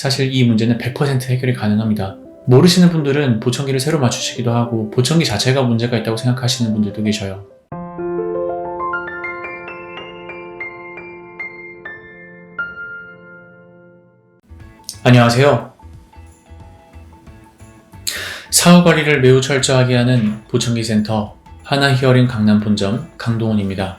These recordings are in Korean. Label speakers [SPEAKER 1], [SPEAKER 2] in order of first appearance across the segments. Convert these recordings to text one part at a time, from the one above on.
[SPEAKER 1] 사실 이 문제는 100% 해결이 가능합니다. 모르시는 분들은 보청기를 새로 맞추시기도 하고 보청기 자체가 문제가 있다고 생각하시는 분들도 계셔요. 안녕하세요. 사후 관리를 매우 철저하게 하는 보청기 센터 하나히어링 강남 본점 강동훈입니다.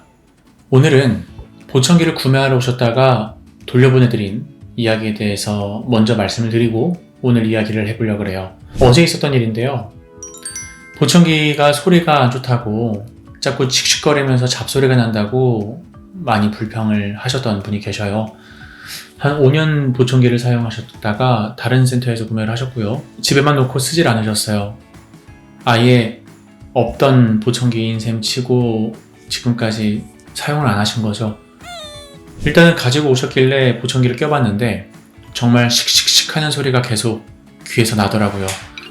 [SPEAKER 1] 오늘은 보청기를 구매하러 오셨다가 돌려보내드린 이야기에 대해서 먼저 말씀을 드리고 오늘 이야기를 해보려고 해요. 어제 있었던 일인데요. 보청기가 소리가 안 좋다고 자꾸 칙칙거리면서 잡소리가 난다고 많이 불평을 하셨던 분이 계셔요. 한 5년 보청기를 사용하셨다가 다른 센터에서 구매를 하셨고요. 집에만 놓고 쓰질 않으셨어요. 아예 없던 보청기인 셈 치고 지금까지 사용을 안 하신 거죠. 일단은 가지고 오셨길래 보청기를 껴봤는데 정말 씩씩씩 하는 소리가 계속 귀에서 나더라고요.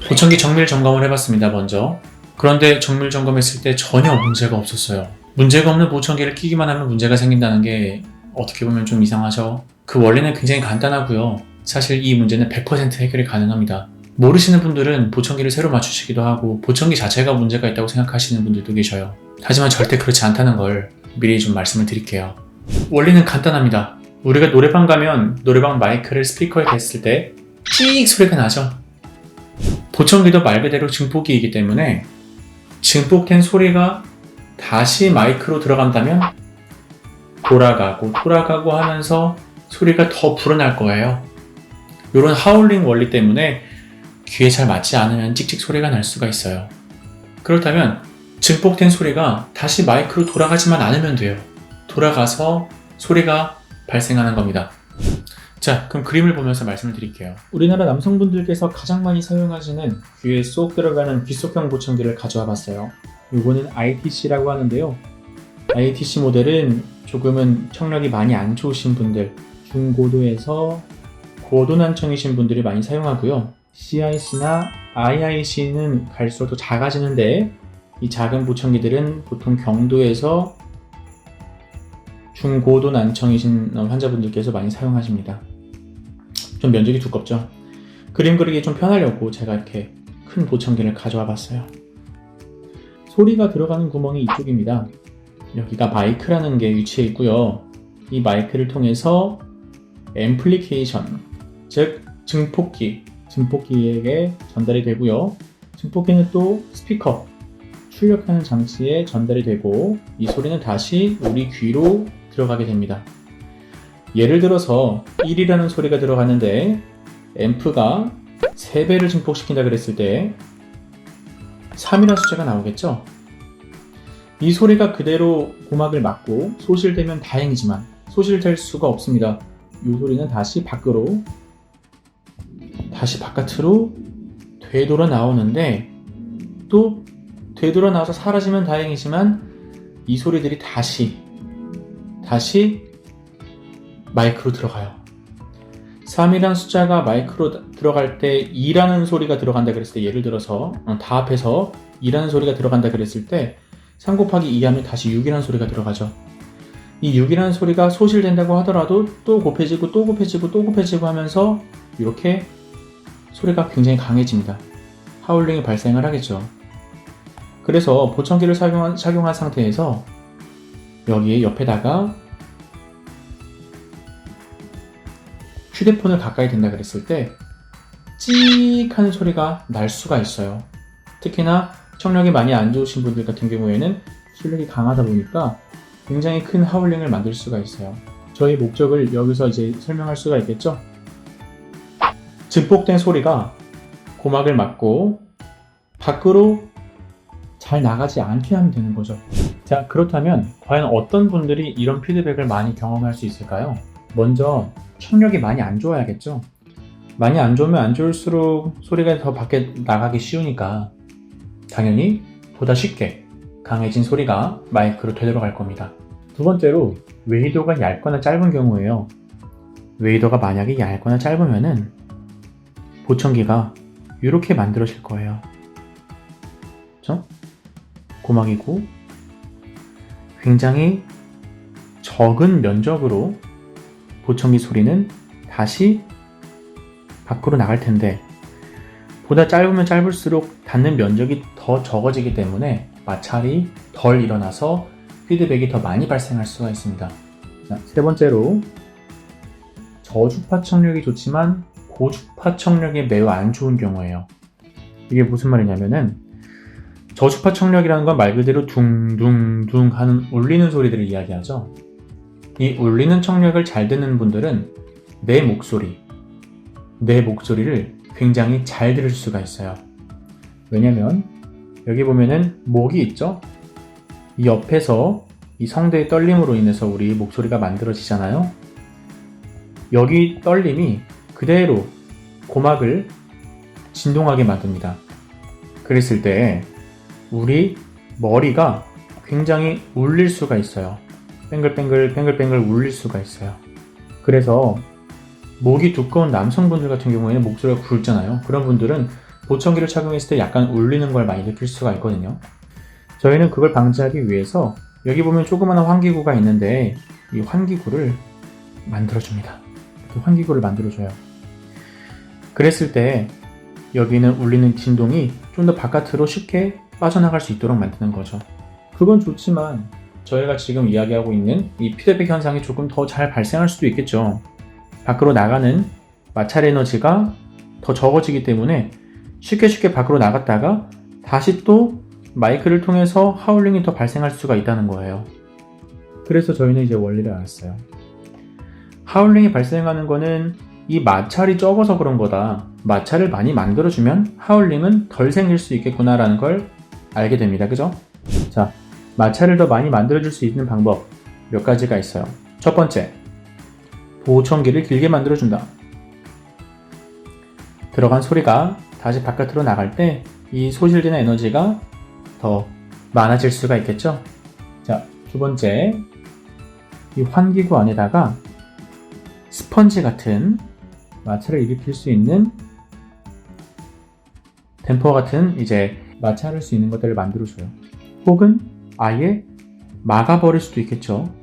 [SPEAKER 1] 보청기 정밀 점검을 해봤습니다, 먼저. 그런데 정밀 점검했을 때 전혀 문제가 없었어요. 문제가 없는 보청기를 끼기만 하면 문제가 생긴다는 게 어떻게 보면 좀 이상하죠. 그 원리는 굉장히 간단하고요. 사실 이 문제는 100% 해결이 가능합니다. 모르시는 분들은 보청기를 새로 맞추시기도 하고 보청기 자체가 문제가 있다고 생각하시는 분들도 계셔요. 하지만 절대 그렇지 않다는 걸 미리 좀 말씀을 드릴게요. 원리는 간단합니다. 우리가 노래방 가면 노래방 마이크를 스피커에 댔을 때 찌익 소리가 나죠. 보청기도 말 그대로 증폭기이기 때문에 증폭된 소리가 다시 마이크로 들어간다면 돌아가고 하면서 소리가 더 불어날 거예요. 이런 하울링 원리 때문에 귀에 잘 맞지 않으면 찍찍 소리가 날 수가 있어요. 그렇다면 증폭된 소리가 다시 마이크로 돌아가지만 않으면 돼요. 돌아가서 소리가 발생하는 겁니다. 자, 그럼 그림을 보면서 말씀을 드릴게요. 우리나라 남성분들께서 가장 많이 사용하시는 귀에 쏙 들어가는 귀속형 보청기를 가져와 봤어요. 이거는 ITC라고 하는데요. ITC 모델은 조금은 청력이 많이 안 좋으신 분들, 중고도에서 고도난청이신 분들이 많이 사용하고요. CIC나 IIC는 갈수록 더 작아지는데 이 작은 보청기들은 보통 경도에서 중고도 난청이신 환자분들께서 많이 사용하십니다. 좀 면적이 두껍죠? 그림 그리기 좀 편하려고 제가 이렇게 큰 보청기를 가져와 봤어요. 소리가 들어가는 구멍이 이쪽입니다. 여기가 마이크라는 게 위치해 있고요. 이 마이크를 통해서 앰플리케이션, 즉 증폭기에게 전달이 되고요. 증폭기는 또 스피커, 출력하는 장치에 전달이 되고 이 소리는 다시 우리 귀로 들어가게 됩니다. 예를 들어서 1이라는 소리가 들어가는데 앰프가 3배를 증폭시킨다 그랬을 때 3이라는 숫자가 나오겠죠? 이 소리가 그대로 고막을 막고 소실되면 다행이지만 소실될 수가 없습니다. 이 소리는 다시 바깥으로 되돌아 나오는데 또 되돌아 나와서 사라지면 다행이지만 이 소리들이 다시 마이크로 들어가요. 3이라는 숫자가 마이크로 들어갈 때 2라는 소리가 들어간다 그랬을 때 예를 들어서 다 합해서 2라는 소리가 들어간다 그랬을 때 3 곱하기 2 하면 다시 6이라는 소리가 들어가죠. 이 6이라는 소리가 소실된다고 하더라도 또 곱해지고 하면서 이렇게 소리가 굉장히 강해집니다. 하울링이 발생을 하겠죠. 그래서 보청기를 착용한 상태에서 여기에 옆에다가 휴대폰을 가까이 댄다 그랬을 때 찍 하는 소리가 날 수가 있어요. 특히나 청력이 많이 안 좋으신 분들 같은 경우에는 출력이 강하다 보니까 굉장히 큰 하울링을 만들 수가 있어요. 저희 목적을 여기서 이제 설명할 수가 있겠죠? 증폭된 소리가 고막을 막고 밖으로 잘 나가지 않게 하면 되는 거죠. 자, 그렇다면 과연 어떤 분들이 이런 피드백을 많이 경험할 수 있을까요? 먼저 청력이 많이 안 좋아야겠죠? 많이 안 좋으면 안 좋을수록 소리가 더 밖에 나가기 쉬우니까 당연히 보다 쉽게 강해진 소리가 마이크로 되돌아갈 겁니다. 두 번째로 웨이도가 얇거나 짧은 경우에요. 웨이도가 만약에 얇거나 짧으면은 보청기가 이렇게 만들어질 거예요. 그렇죠? 고막이고 굉장히 적은 면적으로 보청기 소리는 다시 밖으로 나갈 텐데 보다 짧으면 짧을수록 닿는 면적이 더 적어지기 때문에 마찰이 덜 일어나서 피드백이 더 많이 발생할 수가 있습니다. 자, 세 번째로 저주파 청력이 좋지만 고주파 청력이 매우 안 좋은 경우예요. 이게 무슨 말이냐면은 저주파 청력이라는 건 말 그대로 둥둥둥 하는 울리는 소리들을 이야기하죠. 이 울리는 청력을 잘 듣는 분들은 내 목소리를 굉장히 잘 들을 수가 있어요. 왜냐면 여기 보면은 목이 있죠? 이 옆에서 이 성대의 떨림으로 인해서 우리 목소리가 만들어지잖아요. 여기 떨림이 그대로 고막을 진동하게 만듭니다. 그랬을 때 우리 머리가 굉장히 울릴 수가 있어요. 뱅글뱅글 울릴 수가 있어요. 그래서 목이 두꺼운 남성분들 같은 경우에는 목소리가 굵잖아요. 그런 분들은 보청기를 착용했을 때 약간 울리는 걸 많이 느낄 수가 있거든요. 저희는 그걸 방지하기 위해서 여기 보면 조그마한 환기구가 있는데 이 환기구를 만들어줍니다. 그 환기구를 만들어줘요. 그랬을 때 여기는 울리는 진동이 좀 더 바깥으로 쉽게 빠져나갈 수 있도록 만드는 거죠. 그건 좋지만 저희가 지금 이야기하고 있는 이 피드백 현상이 조금 더 잘 발생할 수도 있겠죠. 밖으로 나가는 마찰 에너지가 더 적어지기 때문에 쉽게 밖으로 나갔다가 다시 또 마이크를 통해서 하울링이 더 발생할 수가 있다는 거예요. 그래서 저희는 이제 원리를 알았어요. 하울링이 발생하는 거는 이 마찰이 적어서 그런 거다. 마찰을 많이 만들어주면 하울링은 덜 생길 수 있겠구나라는 걸 알게 됩니다. 그죠? 자, 마찰을 더 많이 만들어줄 수 있는 방법 몇 가지가 있어요. 첫 번째, 보청기를 길게 만들어준다. 들어간 소리가 다시 바깥으로 나갈 때 이 소실되는 에너지가 더 많아질 수가 있겠죠? 자, 두 번째, 이 환기구 안에다가 스펀지 같은 마찰을 일으킬 수 있는 댐퍼 같은 이제 마찰할 수 있는 것들을 만들어줘요. 혹은 아예 막아버릴 수도 있겠죠.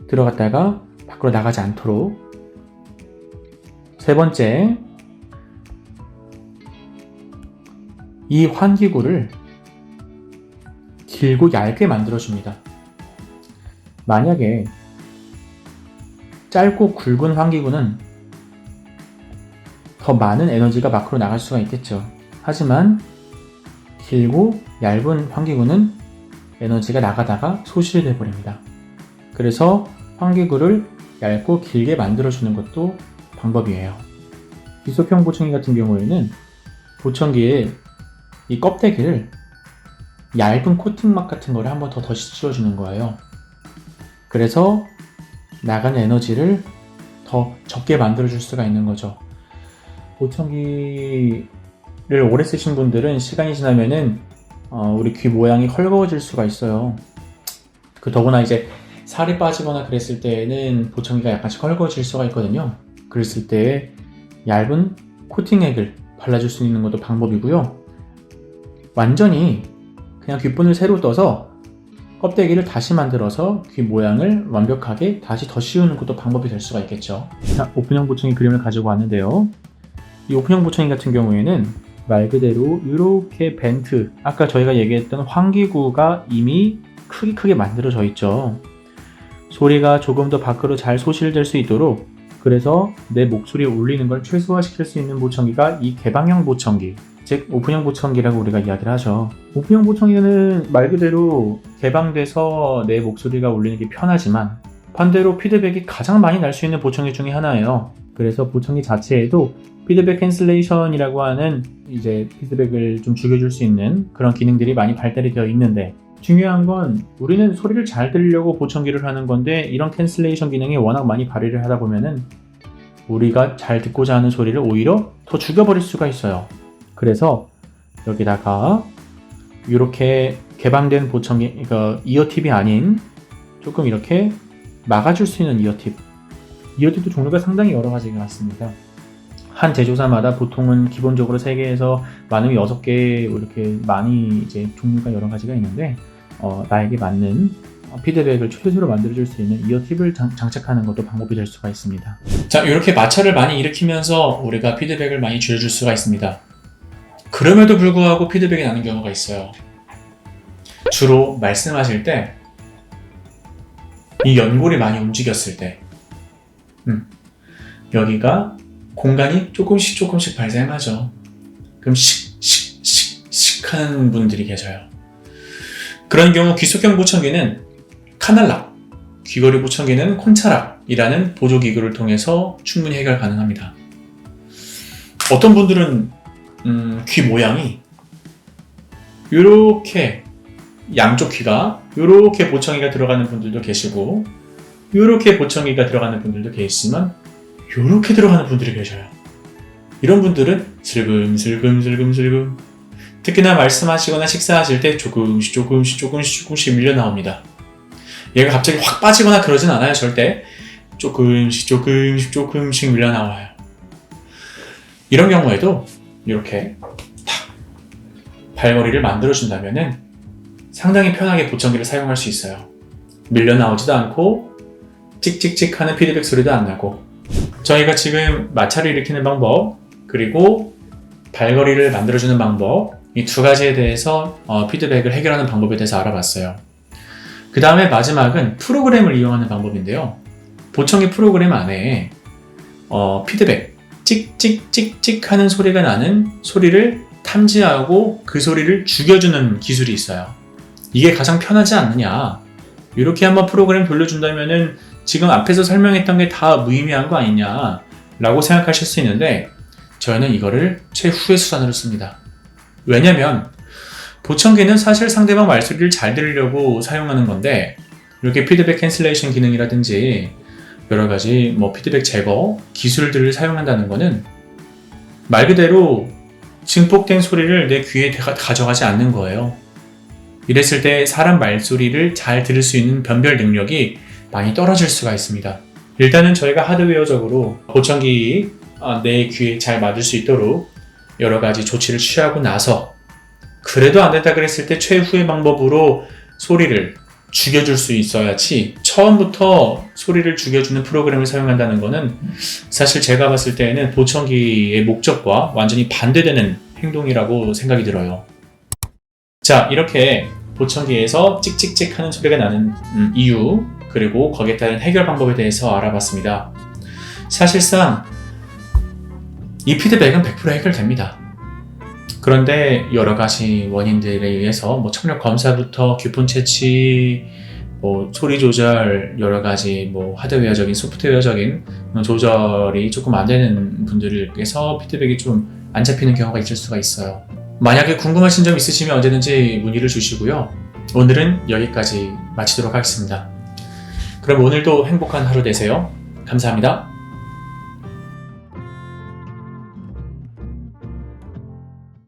[SPEAKER 1] 들어갔다가 밖으로 나가지 않도록. 세 번째, 이 환기구를 길고 얇게 만들어줍니다. 만약에 짧고 굵은 환기구는 더 많은 에너지가 밖으로 나갈 수가 있겠죠. 하지만 길고 얇은 환기구는 에너지가 나가다가 소실이 되어버립니다. 그래서 환기구를 얇고 길게 만들어주는 것도 방법이에요. 비속형 보청기 같은 경우에는 보청기에 이 껍데기를 얇은 코팅막 같은 거를 한 번 더 씌워주는 거예요. 그래서 나가는 에너지를 더 적게 만들어줄 수가 있는 거죠. 보청기를 오래 쓰신 분들은 시간이 지나면은 우리 귀 모양이 헐거워질 수가 있어요. 더구나 이제 살이 빠지거나 그랬을 때에는 보청기가 약간씩 헐거워질 수가 있거든요. 그랬을 때 얇은 코팅액을 발라줄 수 있는 것도 방법이고요. 완전히 그냥 귓분을 새로 떠서 껍데기를 다시 만들어서 귀 모양을 완벽하게 다시 더 씌우는 것도 방법이 될 수가 있겠죠. 자, 오픈형 보청기 그림을 가지고 왔는데요. 이 오픈형 보청기 같은 경우에는 말 그대로 이렇게 벤트, 아까 저희가 얘기했던 환기구가 이미 크게 만들어져 있죠. 소리가 조금 더 밖으로 잘 소실될 수 있도록, 그래서 내 목소리에 울리는 걸 최소화시킬 수 있는 보청기가 이 개방형 보청기, 즉 오픈형 보청기라고 우리가 이야기를 하죠. 오픈형 보청기는 말 그대로 개방돼서 내 목소리가 울리는 게 편하지만 반대로 피드백이 가장 많이 날 수 있는 보청기 중에 하나예요. 그래서 보청기 자체에도 피드백 캔슬레이션이라고 하는 이제 피드백을 좀 죽여줄 수 있는 그런 기능들이 많이 발달이 되어 있는데, 중요한 건 우리는 소리를 잘 들으려고 보청기를 하는 건데 이런 캔슬레이션 기능이 워낙 많이 발휘를 하다 보면은 우리가 잘 듣고자 하는 소리를 오히려 더 죽여버릴 수가 있어요. 그래서 여기다가 이렇게 개방된 보청기, 그러니까 이어팁이 아닌 조금 이렇게 막아줄 수 있는 이어팁도 종류가 상당히 여러 가지가 있습니다. 한 제조사마다 보통은 기본적으로 3개에서 많으면 6개 이렇게 많이 이제 종류가 여러 가지가 있는데 나에게 맞는 피드백을 최소로 만들어줄 수 있는 이어 팁을 장착하는 것도 방법이 될 수가 있습니다. 자, 이렇게 마찰을 많이 일으키면서 우리가 피드백을 많이 줄여줄 수가 있습니다. 그럼에도 불구하고 피드백이 나는 경우가 있어요. 주로 말씀하실 때 이 연골이 많이 움직였을 때 여기가 공간이 조금씩 발생하죠. 그럼 씩 하는 분들이 계셔요. 그런 경우 귀속형 보청기는 카날락, 귀걸이 보청기는 콘차락이라는 보조기구를 통해서 충분히 해결 가능합니다. 어떤 분들은 귀 모양이 이렇게 양쪽 귀가 이렇게 보청기가 들어가는 분들도 계시고 이렇게 보청기가 들어가는 분들도 계시지만 이렇게 들어가는 분들이 계셔요. 이런 분들은 슬금 특히나 말씀하시거나 식사하실 때 조금씩 밀려 나옵니다. 얘가 갑자기 확 빠지거나 그러진 않아요. 절대 조금씩 밀려 나와요. 이런 경우에도 이렇게 탁 발머리를 만들어준다면은 상당히 편하게 보청기를 사용할 수 있어요. 밀려 나오지도 않고 찍찍찍 하는 피드백 소리도 안 나고. 저희가 지금 마찰을 일으키는 방법 그리고 발걸이를 만들어주는 방법 이 두 가지에 대해서 피드백을 해결하는 방법에 대해서 알아봤어요. 그 다음에 마지막은 프로그램을 이용하는 방법인데요. 보청기 프로그램 안에 피드백 찍찍찍찍 하는 소리가 나는 소리를 탐지하고 그 소리를 죽여주는 기술이 있어요. 이게 가장 편하지 않느냐, 이렇게 한번 프로그램 돌려준다면은 지금 앞에서 설명했던 게 다 무의미한 거 아니냐 라고 생각하실 수 있는데 저희는 이거를 최후의 수단으로 씁니다. 왜냐면 보청기는 사실 상대방 말소리를 잘 들으려고 사용하는 건데 이렇게 피드백 캔슬레이션 기능이라든지 여러가지 피드백 제거 기술들을 사용한다는 거는 말 그대로 증폭된 소리를 내 귀에 가져가지 않는 거예요. 이랬을 때 사람 말소리를 잘 들을 수 있는 변별 능력이 많이 떨어질 수가 있습니다. 일단은 저희가 하드웨어적으로 보청기 내 귀에 잘 맞을 수 있도록 여러가지 조치를 취하고 나서 그래도 안 된다 그랬을 때 최후의 방법으로 소리를 죽여줄 수 있어야지 처음부터 소리를 죽여주는 프로그램을 사용한다는 거는 사실 제가 봤을 때에는 보청기의 목적과 완전히 반대되는 행동이라고 생각이 들어요. 자, 이렇게 보청기에서 찍찍찍 하는 소리가 나는 이유 그리고 거기에 따른 해결 방법에 대해서 알아봤습니다. 사실상 이 피드백은 100% 해결됩니다. 그런데 여러 가지 원인들에 의해서 청력 검사부터 귀폰 채취, 소리 조절, 여러 가지 하드웨어적인, 소프트웨어적인 조절이 조금 안 되는 분들께서 피드백이 좀 안 잡히는 경우가 있을 수가 있어요. 만약에 궁금하신 점 있으시면 언제든지 문의를 주시고요. 오늘은 여기까지 마치도록 하겠습니다. 그럼 오늘도 행복한 하루 되세요. 감사합니다.